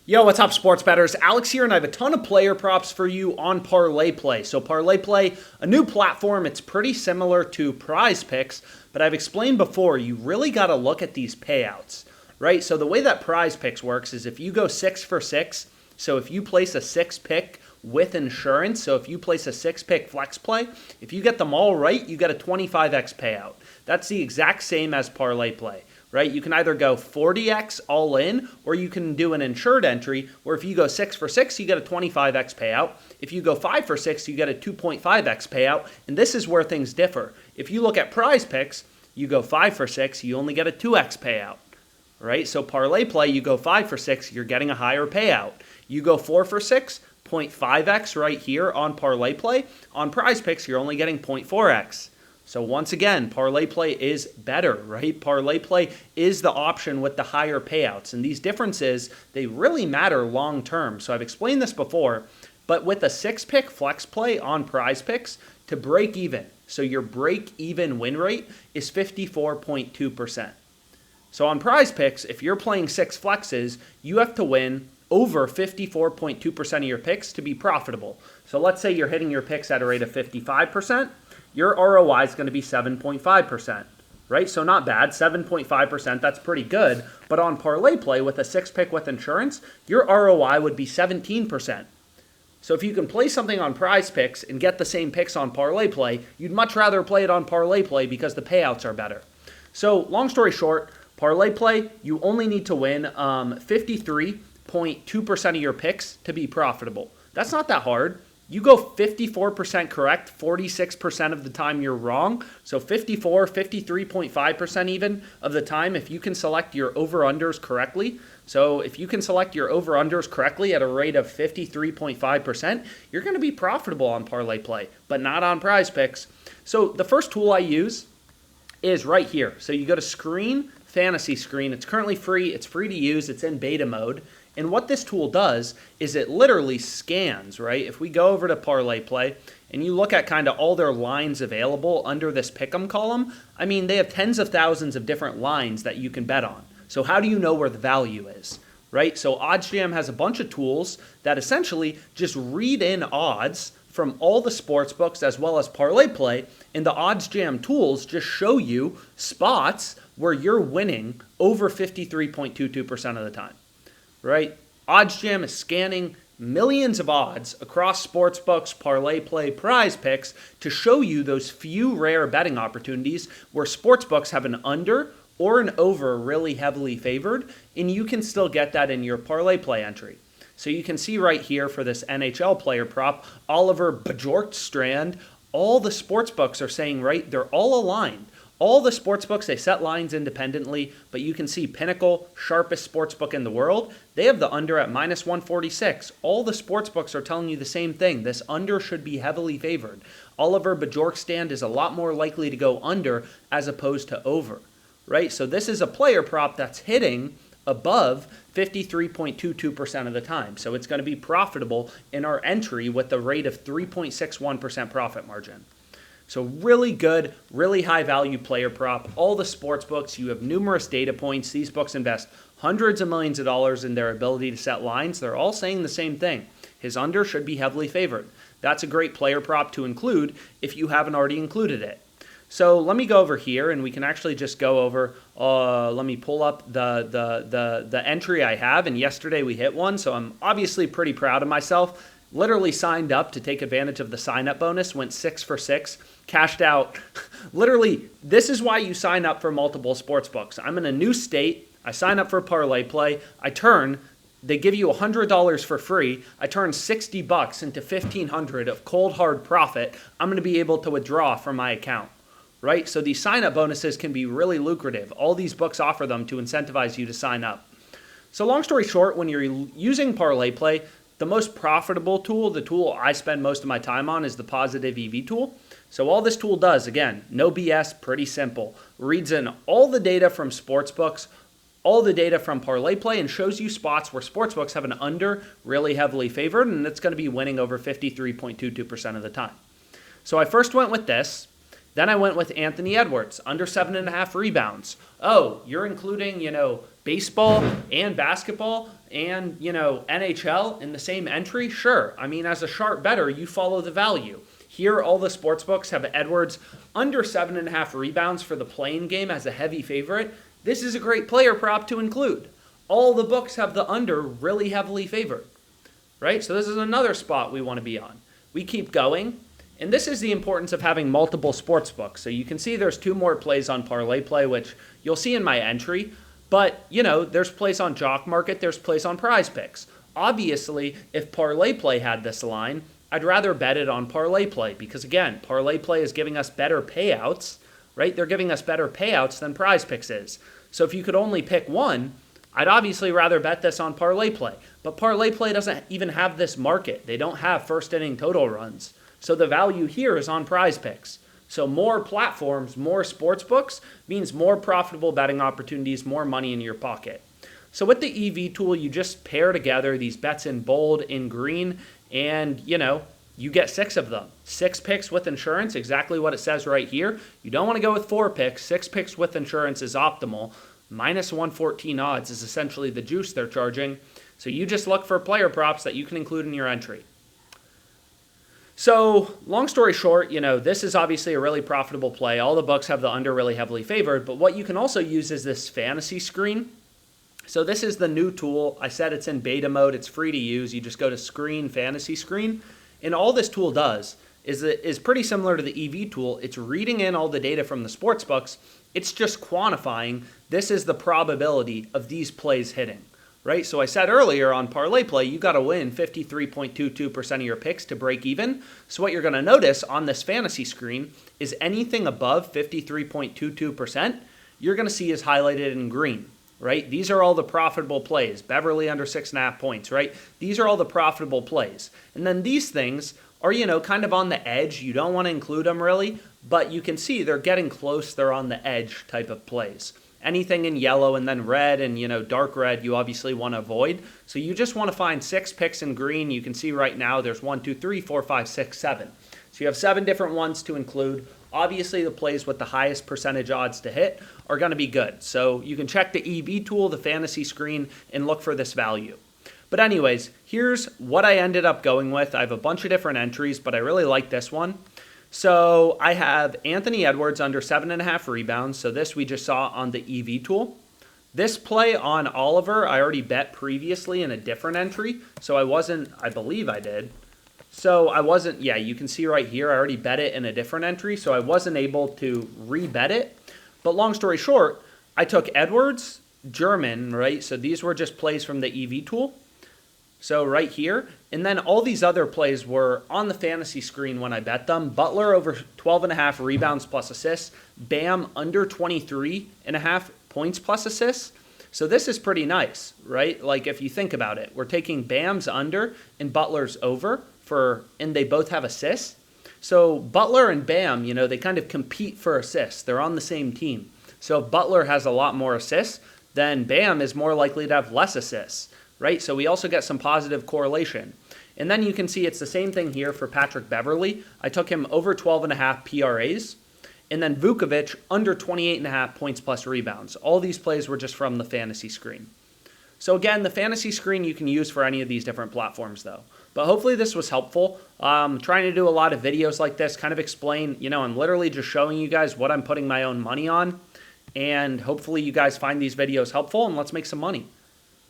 Yo, what's up, sports bettors? Alex here, and I have a ton of player props for you on Parlay Play. So Parlay Play, a new platform. It's pretty similar to Prize Picks, but I've explained before, you really got to look at these payouts, right? So the way that Prize Picks works is if you go 6 for 6, so if you place a 6-pick with insurance, so if you place a 6-pick flex play, if you get them all right, you get a 25x payout. That's the exact same as Parlay Play. Right? You can either go 40x all in, or you can do an insured entry where if you go 6 for 6, you get a 25x payout. If you go 5 for 6, you get a 2.5x payout. And this is where things differ. If you look at Prize Picks, you go 5 for 6, you only get a 2x payout. Right? So Parlay Play, you go 5 for 6, you're getting a higher payout. You go 4 for 6, 0.5x right here on Parlay Play. On Prize Picks, you're only getting 0.4x. So once again, Parlay Play is better, right? Parlay Play is the option with the higher payouts. And these differences, they really matter long term. So I've explained this before, but with a 6-pick flex play on Prize Picks, to break even, so your break even win rate is 54.2%. So on Prize Picks, if you're playing 6 flexes, you have to win over 54.2% of your picks to be profitable. So let's say you're hitting your picks at a rate of 55%. Your ROI is going to be 7.5%, right? So not bad, 7.5%, that's pretty good. But on Parlay Play with a 6-pick with insurance, your ROI would be 17%. So if you can play something on Prize Picks and get the same picks on Parlay Play, you'd much rather play it on Parlay Play because the payouts are better. So long story short, Parlay Play, you only need to win 53.2% of your picks to be profitable. That's not that hard. You go 54% correct, 46% of the time you're wrong. So 53.5% even of the time if you can select your over-unders correctly. So if you can select your over-unders correctly at a rate of 53.5%, you're going to be profitable on Parlay Play, but not on Prize Picks. So the first tool I use is right here. So you go to Screen, Fantasy Screen. It's currently free. It's free to use. It's in beta mode. And what this tool does is it literally scans, right? If we go over to Parlay Play and you look at kind of all their lines available under this pick'em column, I mean, they have tens of thousands of different lines that you can bet on. So how do you know where the value is, right? So OddsJam has a bunch of tools that essentially just read in odds from all the sports books as well as Parlay Play, and the OddsJam tools just show you spots where you're winning over 53.22% of the time. Right? OddsJam is scanning millions of odds across sportsbooks, Parlay Play, Prize Picks to show you those few rare betting opportunities where sportsbooks have an under or an over really heavily favored, and you can still get that in your Parlay Play entry. So you can see right here for this NHL player prop, Oliver Bjorkstrand, all the sportsbooks are saying, right, they're all aligned. All the sportsbooks, they set lines independently, but you can see Pinnacle, sharpest sportsbook in the world, they have the under at minus 146. All the sportsbooks are telling you the same thing. This under should be heavily favored. Oliver Bjorkstrand is a lot more likely to go under as opposed to over, right? So this is a player prop that's hitting above 53.22% of the time. So it's going to be profitable in our entry with a rate of 3.61% profit margin. So really good, really high value player prop. All the sports books, you have numerous data points. These books invest hundreds of millions of dollars in their ability to set lines. They're all saying the same thing. His under should be heavily favored. That's a great player prop to include if you haven't already included it. So let me go over here and we can actually just go over, let me pull up the entry I have. And yesterday we hit one, so I'm obviously pretty proud of myself. Literally signed up to take advantage of the sign-up bonus, went 6 for 6, cashed out. Literally, this is why you sign up for multiple sports books. I'm in a new state. I sign up for Parlay Play. They give you $100 for free. I turn $60 into $1,500 of cold hard profit. I'm going to be able to withdraw from my account, right? So these sign-up bonuses can be really lucrative. All these books offer them to incentivize you to sign up. So long story short, when you're using Parlay Play, the most profitable tool, the tool I spend most of my time on, is the Positive EV tool. So all this tool does, again, no BS, pretty simple. Reads in all the data from sportsbooks, all the data from Parlay Play, and shows you spots where sportsbooks have an under really heavily favored, and it's going to be winning over 53.22% of the time. So I first went with this. Then I went with Anthony Edwards, under 7.5 rebounds. Oh, you're including, baseball and basketball and, NHL in the same entry? Sure. I mean, as a sharp bettor, you follow the value. Here, all the sports books have Edwards under 7.5 rebounds for the playing game as a heavy favorite. This is a great player prop to include. All the books have the under really heavily favored, right? So this is another spot we want to be on. We keep going, and this is the importance of having multiple sports books. So you can see there's 2 more plays on Parlay Play, which you'll see in my entry. But, there's plays on Jock Market, there's plays on Prize Picks. Obviously, if Parlay Play had this line, I'd rather bet it on Parlay Play because, again, Parlay Play is giving us better payouts, right? They're giving us better payouts than Prize Picks is. So if you could only pick one, I'd obviously rather bet this on Parlay Play. But Parlay Play doesn't even have this market. They don't have first inning total runs. So the value here is on Prize Picks. So more platforms, more sports books means more profitable betting opportunities, more money in your pocket. So with the EV tool, you just pair together these bets in bold, in green, and, you get 6 of them. 6 picks with insurance, exactly what it says right here. You don't want to go with 4 picks. 6 picks with insurance is optimal. Minus 114 odds is essentially the juice they're charging. So you just look for player props that you can include in your entry. So, long story short, this is obviously a really profitable play. All the books have the under really heavily favored, but what you can also use is this fantasy screen. So this is the new tool. I said it's in beta mode. It's free to use. You just go to Screen, Fantasy Screen, and all this tool does is pretty similar to the EV tool. It's reading in all the data from the sports books. It's just quantifying this is the probability of these plays hitting. Right? So I said earlier on Parlay Play, you got to win 53.22% of your picks to break even. So what you're going to notice on this fantasy screen is anything above 53.22%, you're going to see is highlighted in green, right? These are all the profitable plays. Beverly under 6.5 points, right? These are all the profitable plays. And then these things are, kind of on the edge. You don't want to include them really, but you can see they're getting close. They're on the edge type of plays. Anything in yellow and then red and, dark red, you obviously want to avoid. So you just want to find 6 picks in green. You can see right now there's 1, 2, 3, 4, 5, 6, 7. So you have 7 different ones to include. Obviously, the plays with the highest percentage odds to hit are going to be good. So you can check the EV tool, the fantasy screen, and look for this value. But anyways, here's what I ended up going with. I have a bunch of different entries, but I really like this one. So I have Anthony Edwards under 7.5 rebounds. So this we just saw on the EV tool. This play on Oliver, I already bet previously in a different entry. So I believe I did. So you can see right here, I already bet it in a different entry. So I wasn't able to re-bet it. But long story short, I took Edwards, German, right? So these were just plays from the EV tool. So right here, and then all these other plays were on the fantasy screen when I bet them. Butler over 12.5 rebounds plus assists. Bam under 23.5 points plus assists. So this is pretty nice, right? Like if you think about it, we're taking Bam's under and Butler's over and they both have assists. So Butler and Bam, they kind of compete for assists. They're on the same team. So if Butler has a lot more assists, then Bam is more likely to have less assists. Right? So we also get some positive correlation. And then you can see it's the same thing here for Patrick Beverly. I took him over 12.5 PRAs. And then Vukovic under 28.5 points plus rebounds. All these plays were just from the fantasy screen. So again, the fantasy screen you can use for any of these different platforms though. But hopefully this was helpful. I'm trying to do a lot of videos like this, kind of explain, I'm literally just showing you guys what I'm putting my own money on. And hopefully you guys find these videos helpful and let's make some money.